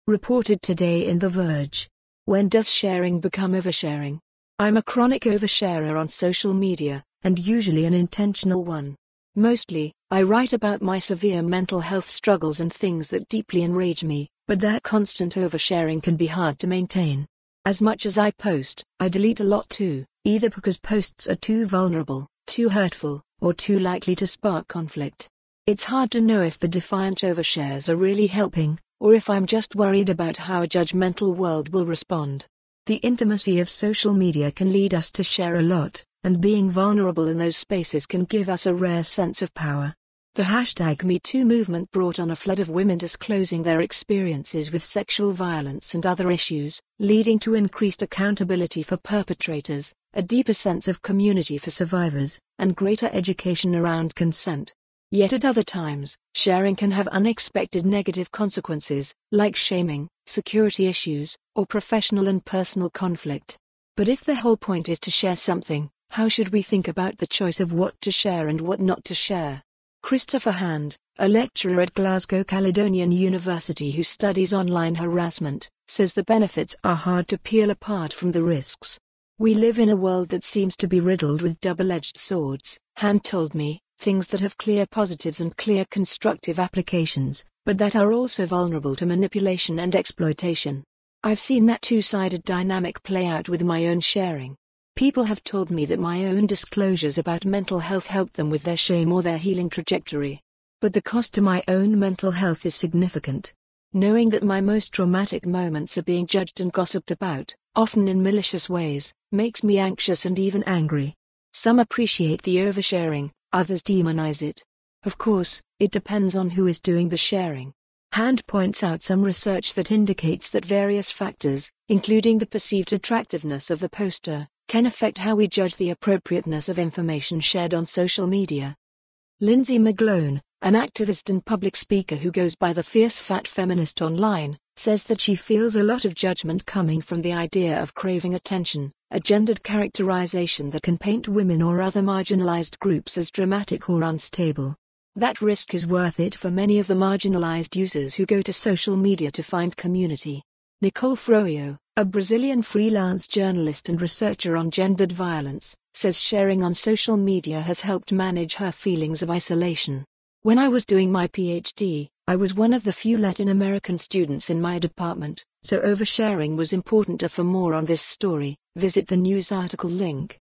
Reported today in The Verge. When does sharing become oversharing? I'm a chronic oversharer on social media, and usually an intentional one. Mostly, I write about my severe mental health struggles and things that deeply enrage me, but that constant oversharing can be hard to maintain. As much as I post, I delete a lot too, either because posts are too vulnerable, too hurtful, or too likely to spark conflict. It's hard to know if the defiant overshares are really helping, or if I'm just worried about how a judgmental world will respond. The intimacy of social media can lead us to share a lot, and being vulnerable in those spaces can give us a rare sense of power. The #MeToo movement brought on a flood of women disclosing their experiences with sexual violence and other issues, leading to increased accountability for perpetrators, a deeper sense of community for survivors, and greater education around consent. Yet at other times, sharing can have unexpected negative consequences, like shaming, security issues, or professional and personal conflict. But if the whole point is to share something, how should we think about the choice of what to share and what not to share? Christopher Hand, a lecturer at Glasgow Caledonian University who studies online harassment, says the benefits are hard to peel apart from the risks. We live in a world that seems to be riddled with double-edged swords, Hand told me, things that have clear positives and clear constructive applications, but that are also vulnerable to manipulation and exploitation. I've seen that two-sided dynamic play out with my own sharing. People have told me that my own disclosures about mental health help them with their shame or their healing trajectory. But the cost to my own mental health is significant. Knowing that my most traumatic moments are being judged and gossiped about, often in malicious ways, makes me anxious and even angry. Some appreciate the oversharing, others demonize it. Of course, it depends on who is doing the sharing. Hand points out some research that indicates that various factors, including the perceived attractiveness of the poster, can affect how we judge the appropriateness of information shared on social media. Lindsay McGlone, an activist and public speaker who goes by the Fierce Fat Feminist online, says that she feels a lot of judgment coming from the idea of craving attention, a gendered characterization that can paint women or other marginalized groups as dramatic or unstable. That risk is worth it for many of the marginalized users who go to social media to find community. Nicole Froio, a Brazilian freelance journalist and researcher on gendered violence, says sharing on social media has helped manage her feelings of isolation. When I was doing my PhD, I was one of the few Latin American students in my department, so oversharing was important. For more on this story, visit the news article link.